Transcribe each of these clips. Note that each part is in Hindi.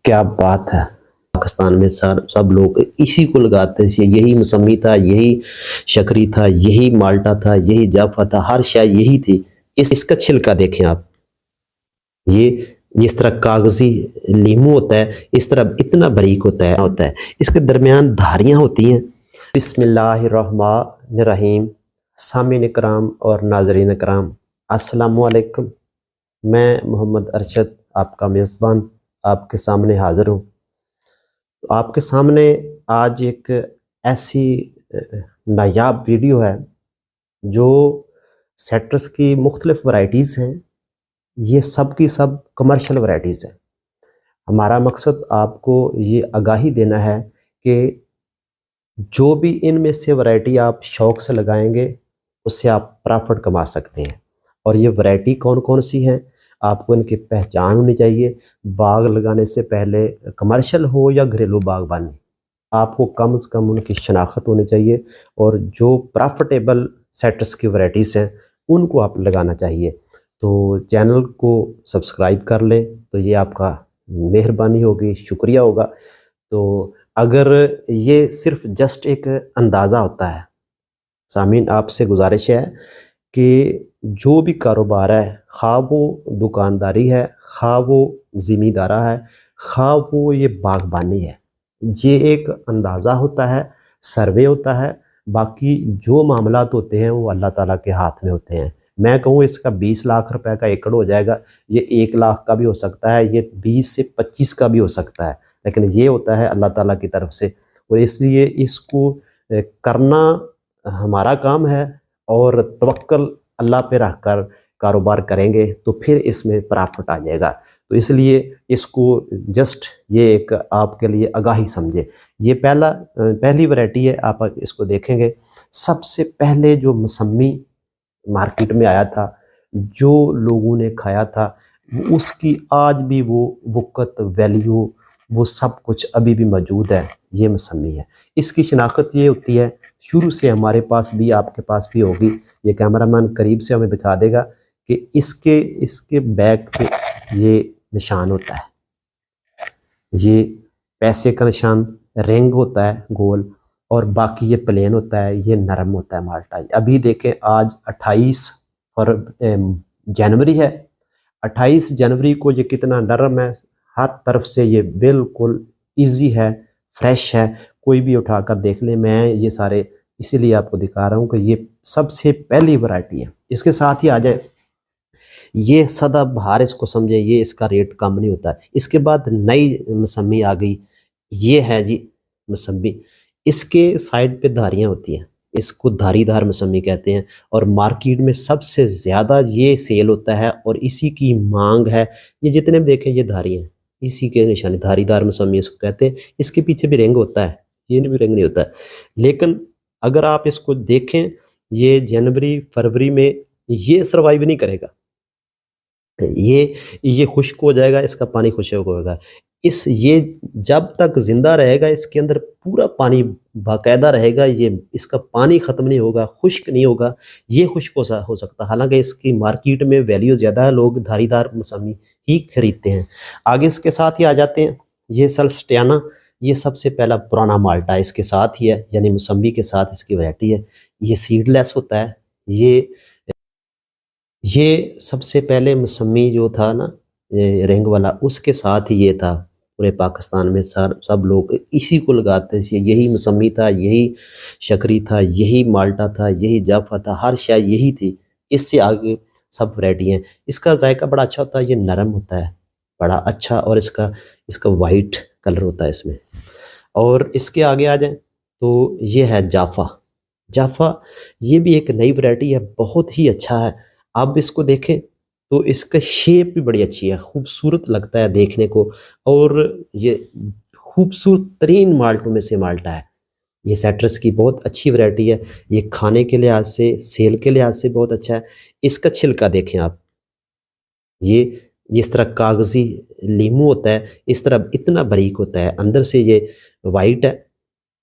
क्या बात है। पाकिस्तान में सर सब लोग इसी को लगाते थे। यही मौसमी था, यही शकरी था, यही माल्टा था, यही जाफा था, हर शाय यही थी। इसका छिलका देखें आप, ये जिस तरह कागजी लीमू होता है इस तरह इतना बारीक होता है। इसके दरमियान धारियां होती हैं। बिस्मिल्लाहिर्रहमानिर्रहीम। सामीन इकराम और नाज़रीन इकराम, अस्सलामु अलैकुम। मैं मोहम्मद अरशद आपका मेज़बान आपके सामने हाज़िर हूँ। तो आपके सामने आज एक ऐसी नायाब वीडियो है जो सेट्रस की मुख्तलिफ वैराइटीज़ हैं। ये सब की सब कमर्शियल वैराइटीज़ हैं। हमारा मकसद आपको ये आगाही देना है कि जो भी इनमें से वैरायटी आप शौक़ से लगाएंगे उससे आप प्रॉफिट कमा सकते हैं। और ये वैरायटी कौन कौन सी हैं आपको इनकी पहचान होनी चाहिए। बाग लगाने से पहले कमर्शियल हो या घरेलू बागबानी, आपको कम से कम उनकी शनाख्त होनी चाहिए। और जो प्रॉफिटेबल सेट्रस की वैराइटीज़ हैं उनको आप लगाना चाहिए। तो चैनल को सब्सक्राइब कर लें तो ये आपका मेहरबानी होगी, शुक्रिया होगा। तो अगर ये सिर्फ जस्ट एक अंदाज़ा होता है, सामीन आपसे गुजारिश है कि जो भी कारोबार है, खा वो दुकानदारी है, खा वो ज़मींदारा है, खा वो ये बागबानी है, ये एक अंदाज़ा होता है, सर्वे होता है। बाकी जो मामलात होते हैं वो अल्लाह ताला के हाथ में होते हैं। मैं कहूँ इसका 20 लाख रुपए का एकड़ हो जाएगा, ये 1 लाख का भी हो सकता है, ये 20 से 25 का भी हो सकता है, लेकिन ये होता है अल्लाह ताला की तरफ से। और इसलिए इसको करना हमारा काम है और तवक्कल अल्लाह पे रख कर कारोबार करेंगे तो फिर इसमें प्रॉफिट आ जाएगा। तो इसलिए इसको जस्ट ये एक आपके लिए आगाही समझे। ये पहली वैरायटी है, आप इसको देखेंगे। सबसे पहले जो मौसमी मार्केट में आया था, जो लोगों ने खाया था, उसकी आज भी वो वक़्त वैल्यू वो सब कुछ अभी भी मौजूद है। ये मौसमी है। इसकी शनाख्त ये होती है, शुरू से हमारे पास भी आपके पास भी होगी। ये कैमरामैन करीब से हमें दिखा देगा कि इसके बैक पे ये निशान होता है, ये पैसे का निशान, रिंग होता है गोल, और बाकी ये प्लेन होता है, ये नरम होता है माल्टा। अभी देखें आज 28 जनवरी है। 28 जनवरी को ये कितना नरम है, हर तरफ से ये बिल्कुल इजी है, फ्रेश है। कोई भी उठाकर देख ले। मैं ये सारे इसीलिए आपको दिखा रहा हूँ कि ये सबसे पहली वैरायटी है। इसके साथ ही आ जाए ये सदाबहार, इसको समझे, ये इसका रेट कम नहीं होता। इसके बाद नई मौसमी आ गई, ये है जी मौसमी। इसके साइड पे धारियाँ होती हैं, इसको धारीदार मौसमी कहते हैं। और मार्केट में सबसे ज़्यादा ये सेल होता है और इसी की मांग है। ये जितने भी देखें ये धारी हैं, इसी के निशाने धारीदार मौसमी इसको कहते हैं। इसके पीछे भी रिंग होता है, ये भी रिंग नहीं होता है। लेकिन अगर आप इसको देखें, ये जनवरी फरवरी में ये सर्वाइव नहीं करेगा, ये खुश्क हो जाएगा, इसका पानी खुश्क होगा। ये जब तक जिंदा रहेगा इसके अंदर पूरा पानी बाकायदा रहेगा, ये इसका पानी ख़त्म नहीं होगा, खुश्क नहीं होगा। ये खुश्क हो सकता, हालांकि इसकी मार्केट में वैल्यू ज़्यादा है, लोग धारीदार मौसमी ही खरीदते हैं। आगे इसके साथ ही आ जाते हैं ये सेल्स्टियाना। ये सबसे पहला पुराना माल्टा इसके साथ ही है, यानी मौसमी के साथ इसकी वैरायटी है। ये सीडलेस होता है। ये सबसे पहले मौसमी जो था ना, रिंग वाला, उसके साथ ही ये था। पूरे पाकिस्तान में सब लोग इसी को लगाते थे। यही मौसमी था, यही शकरी था, यही माल्टा था, यही जाफा था, हर शाय यही थी। इससे आगे सब वैरायटी हैं। इसका जायका बड़ा अच्छा होता है, ये नरम होता है बड़ा अच्छा, और इसका वाइट कलर होता है इसमें। और इसके आगे आ जाएं तो ये है जाफा। ये भी एक नई वैरायटी है, बहुत ही अच्छा है। आप इसको देखें तो इसका शेप भी बड़ी अच्छी है, खूबसूरत लगता है देखने को। और ये खूबसूरत तरीन माल्टों में से माल्टा है। ये सेट्रस की बहुत अच्छी वैरायटी है। ये खाने के लिहाज से, सेल के लिहाज से बहुत अच्छा है। इसका छिलका देखें आप, ये जिस तरह कागजी लीमू होता है इस तरह इतना बारीक होता है। अंदर से ये वाइट है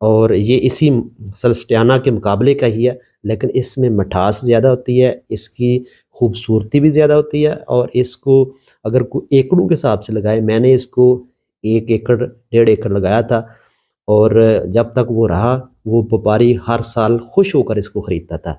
और ये इसी सेल्स्टियाना के मुकाबले का ही है, लेकिन इसमें मिठास ज़्यादा होती है, इसकी खूबसूरती भी ज़्यादा होती है। और इसको अगर एकड़ों के हिसाब से लगाए, मैंने इसको 1 एकड़ 1.5 एकड़ लगाया था, और जब तक वो रहा वो व्यापारी हर साल खुश होकर इसको ख़रीदता था।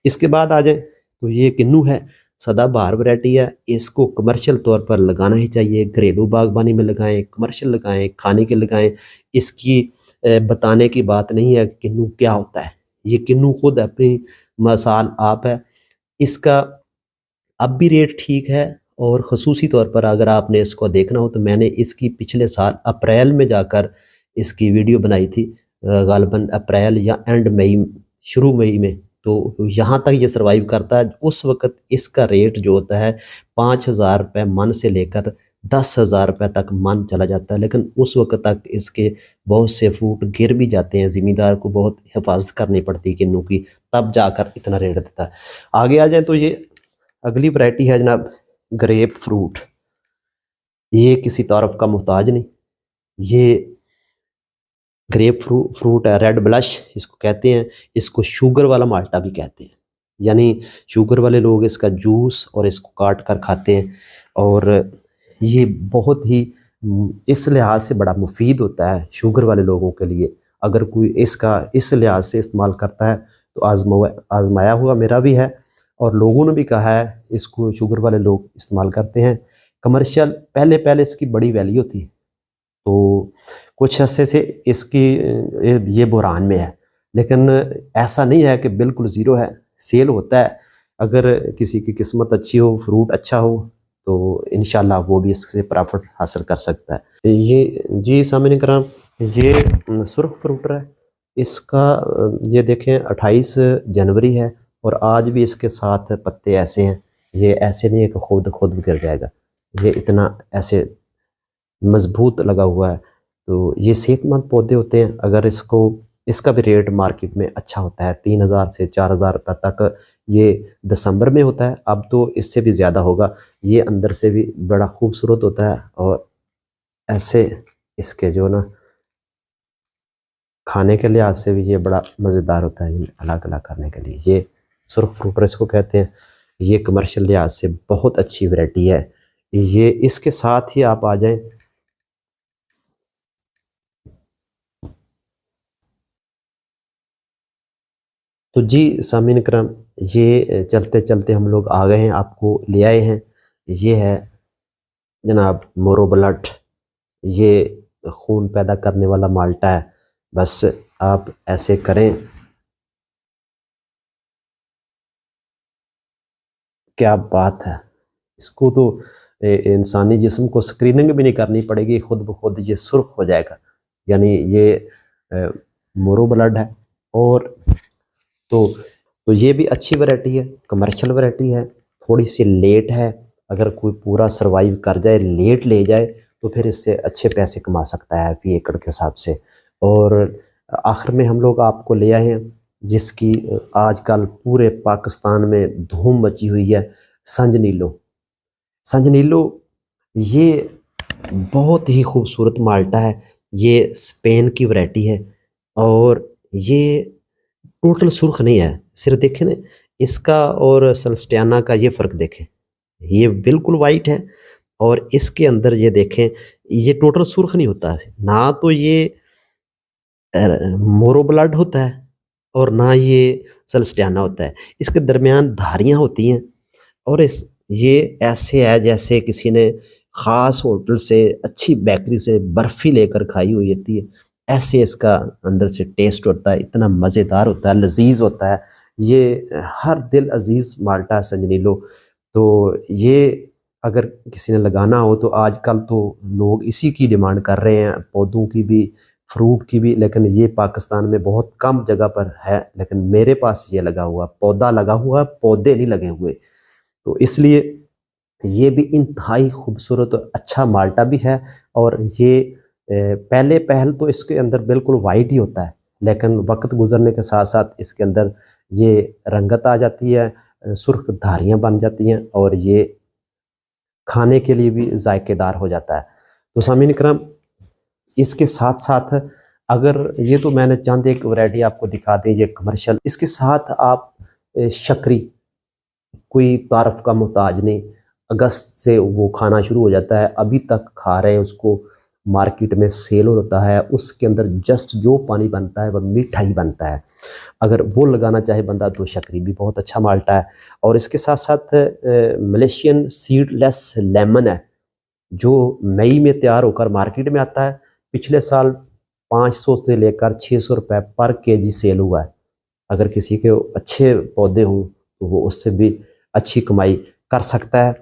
इसके बाद आ जाए तो ये किन्नू है, सदाबहार वैरायटी है। इसको कमर्शियल तौर पर लगाना ही चाहिए, घरेलू बागबानी में लगाएं, कमर्शियल लगाएं, खाने के लगाएं। इसकी बताने की बात नहीं है कि किन्नू क्या होता है, ये किन्नू खुद अपनी मिसाल आप है। इसका अब भी रेट ठीक है, और ख़ुसूसी तौर पर अगर आपने इसको देखना हो तो मैंने इसकी पिछले साल अप्रैल में जाकर इसकी वीडियो बनाई थी, गालिबन अप्रैल या एंड मई, शुरू मई में। तो यहाँ तक ये सर्वाइव करता है। उस वक़्त इसका रेट जो होता है 5,000 रुपये मन से लेकर 10,000 रुपये तक मन चला जाता है, लेकिन उस वक़्त तक इसके बहुत से फ्रूट गिर भी जाते हैं। ज़िम्मेदार को बहुत हिफाजत करनी पड़ती है किन्नू की, तब जाकर इतना रेट देता है। आगे आ जाए तो ये अगली वैरायटी है जनाब ग्रेप फ्रूट। ये किसी तारफ़ का मोहताज नहीं, ये ग्रेप फ्रूट है, रेड ब्लश इसको कहते हैं। इसको शुगर वाला माल्टा भी कहते हैं, यानी शुगर वाले लोग इसका जूस और इसको काट कर खाते हैं। और ये बहुत ही इस लिहाज से बड़ा मुफीद होता है शुगर वाले लोगों के लिए। अगर कोई इसका इस लिहाज से इस्तेमाल करता है तो आजमाया हुआ मेरा भी है, और लोगों ने भी कहा है इसको शुगर वाले लोग इस्तेमाल करते हैं। कमर्शियल पहले इसकी बड़ी वैल्यू थी, तो कुछ अरसे से इसकी ये बुहरान में है, लेकिन ऐसा नहीं है कि बिल्कुल ज़ीरो है, सेल होता है। अगर किसी की किस्मत अच्छी हो, फ्रूट अच्छा हो, तो इंशाल्लाह वो भी इससे प्रॉफिट हासिल कर सकता है। ये जी सामने कराम, ये सुर्ख फ्रूटर है। इसका ये देखें 28 जनवरी है, और आज भी इसके साथ पत्ते ऐसे हैं। ये ऐसे नहीं है कि खुद गिर जाएगा, ये इतना ऐसे मजबूत लगा हुआ है। तो ये सेहतमंद पौधे होते हैं। अगर इसका भी रेट मार्केट में अच्छा होता है, 3,000 से 4,000 रुपये तक ये दिसंबर में होता है। अब तो इससे भी ज़्यादा होगा। ये अंदर से भी बड़ा खूबसूरत होता है, और ऐसे इसके जो ना खाने के लिहाज से भी ये बड़ा मज़ेदार होता है, अलग अलग करने के लिए। ये सुर्ख फ्रूटर इसको कहते हैं। ये कमर्शियल लिहाज से बहुत अच्छी वैरायटी है। ये इसके साथ ही आप आ जाएं तो जी सामीन करम, ये चलते चलते हम लोग आ गए हैं, आपको ले आए हैं। ये है जनाब मोरो ब्लड। ये खून पैदा करने वाला माल्टा है। बस आप ऐसे करें, क्या बात है। इसको तो इंसानी जिस्म को स्क्रीनिंग भी नहीं करनी पड़ेगी, खुद ब खुद ये सुर्ख हो जाएगा। यानी ये मोरो ब्लड है। और तो ये भी अच्छी वैरायटी है, कमर्शियल वैरायटी है। थोड़ी सी लेट है, अगर कोई पूरा सरवाइव कर जाए, लेट ले जाए, तो फिर इससे अच्छे पैसे कमा सकता है फी एकड़ के हिसाब से। और आखिर में हम लोग आपको ले आए हैं जिसकी आजकल पूरे पाकिस्तान में धूम मची हुई है, संज नीलो। संज नीलो ये बहुत ही खूबसूरत माल्टा है। ये स्पेन की वैरायटी है, और ये टोटल सुर्ख नहीं है। सिर्फ देखें ना इसका और सेलेस्टियाना का ये फ़र्क देखें, ये बिल्कुल वाइट है, और इसके अंदर ये देखें ये टोटल सुर्ख नहीं होता है ना। तो ये मोरो ब्लड होता है, और ना ये सेलेस्टियाना होता है। इसके दरमियान धारियाँ होती हैं, और ये ऐसे है जैसे किसी ने ख़ास होटल से अच्छी बेकरी से बर्फ़ी लेकर खाई हुई होती है। ऐसे इसका अंदर से टेस्ट होता है, इतना मज़ेदार होता है, लजीज होता है। ये हर दिल अजीज़ माल्टा संज नीलो। तो ये अगर किसी ने लगाना हो तो आजकल तो लोग इसी की डिमांड कर रहे हैं, पौधों की भी, फ्रूट की भी। लेकिन ये पाकिस्तान में बहुत कम जगह पर है, लेकिन मेरे पास ये लगा हुआ, पौधा लगा हुआ, पौधे नहीं लगे हुए। तो इसलिए ये भी इंतहाई खूबसूरत और अच्छा माल्टा भी है। और ये पहले पहल तो इसके अंदर बिल्कुल वाइट ही होता है, लेकिन वक्त गुजरने के साथ साथ इसके अंदर ये रंगत आ जाती है, सुर्ख धारियाँ बन जाती हैं, और ये खाने के लिए भी जायकेदार हो जाता है। तो सामीन करम, इसके साथ साथ अगर ये तो मैंने चंद एक वैरायटी आपको दिखा दें, ये कमर्शियल। इसके साथ आप शक्री, कोई तारफ़ का मोहताज नहीं, अगस्त से वो खाना शुरू हो जाता है, अभी तक खा रहे हैं उसको। मार्केट में सेल होता है, उसके अंदर जस्ट जो पानी बनता है वह मीठा ही बनता है। अगर वो लगाना चाहे बंदा तो शकरी भी बहुत अच्छा माल्टा है। और इसके साथ साथ मलेशियन सीडलेस लेमन है जो मई में तैयार होकर मार्केट में आता है। पिछले साल 500 से लेकर 600 रुपये पर केजी सेल हुआ है। अगर किसी के अच्छे पौधे हों तो वो उससे भी अच्छी कमाई कर सकता है।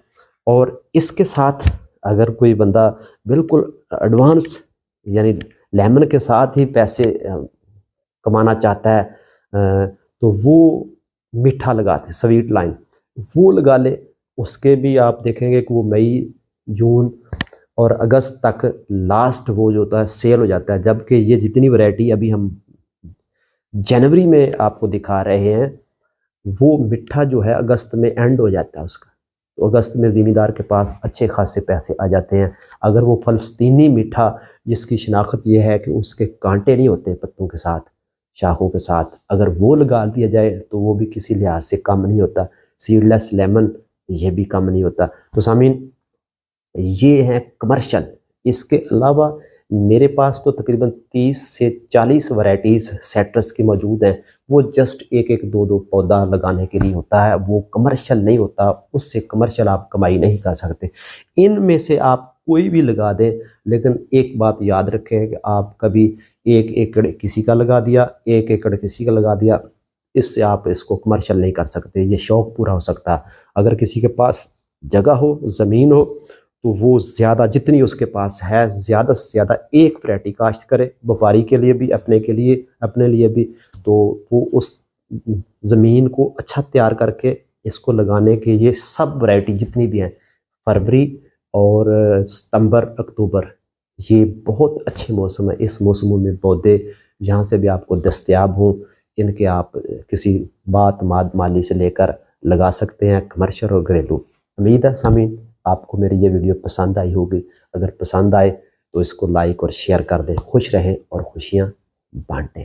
और इसके साथ अगर कोई बंदा बिल्कुल एडवांस यानी लेमन के साथ ही पैसे कमाना चाहता है तो वो मीठा लगाते स्वीट लाइम वो लगा ले। उसके भी आप देखेंगे कि वो मई, जून और अगस्त तक लास्ट वो जो होता है सेल हो जाता है। जबकि ये जितनी वैरायटी अभी हम जनवरी में आपको दिखा रहे हैं वो मिठा जो है अगस्त में एंड हो जाता है उसका। तो अगस्त में ज़मींदार के पास अच्छे खासे पैसे आ जाते हैं। अगर वो फ़लस्तीनी मीठा जिसकी शनाख्त ये है कि उसके कांटे नहीं होते पत्तों के साथ, शाखों के साथ, अगर वो लगा दिया जाए तो वो भी किसी लिहाज से कम नहीं होता। सीडलेस लेमन ये भी कम नहीं होता। तो सामीन ये हैं कमर्शियल। इसके अलावा मेरे पास तो तकरीबन 30 से 40 वैरायटीज़ सेट्रस की मौजूद हैं। वो जस्ट एक एक दो दो पौधा लगाने के लिए होता है, वो कमर्शियल नहीं होता। उससे कमर्शियल आप कमाई नहीं कर सकते। इनमें से आप कोई भी लगा दें, लेकिन एक बात याद रखें कि आप कभी 1 एकड़ किसी का लगा दिया, 1 एकड़ किसी का लगा दिया, इससे आप इसको कमर्शियल नहीं कर सकते। ये शौक़ पूरा हो सकता है। अगर किसी के पास जगह हो, ज़मीन हो, तो वो ज़्यादा जितनी उसके पास है ज़्यादा से ज़्यादा एक वैरायटी काश्त करे, व्यापारी के लिए भी, अपने लिए भी। तो वो उस ज़मीन को अच्छा तैयार करके इसको लगाने के ये सब वैरायटी जितनी भी हैं, फरवरी और सितंबर, अक्टूबर, ये बहुत अच्छे मौसम है। इस मौसमों में पौधे जहाँ से भी आपको दस्तयाब हों, इनके आप किसी माली से लेकर लगा सकते हैं, कमर्शियल और घरेलू। उम्मीद है सामीन आपको मेरी ये वीडियो पसंद आई होगी। अगर पसंद आए तो इसको लाइक और शेयर कर दें। खुश रहें और खुशियाँ बांटें।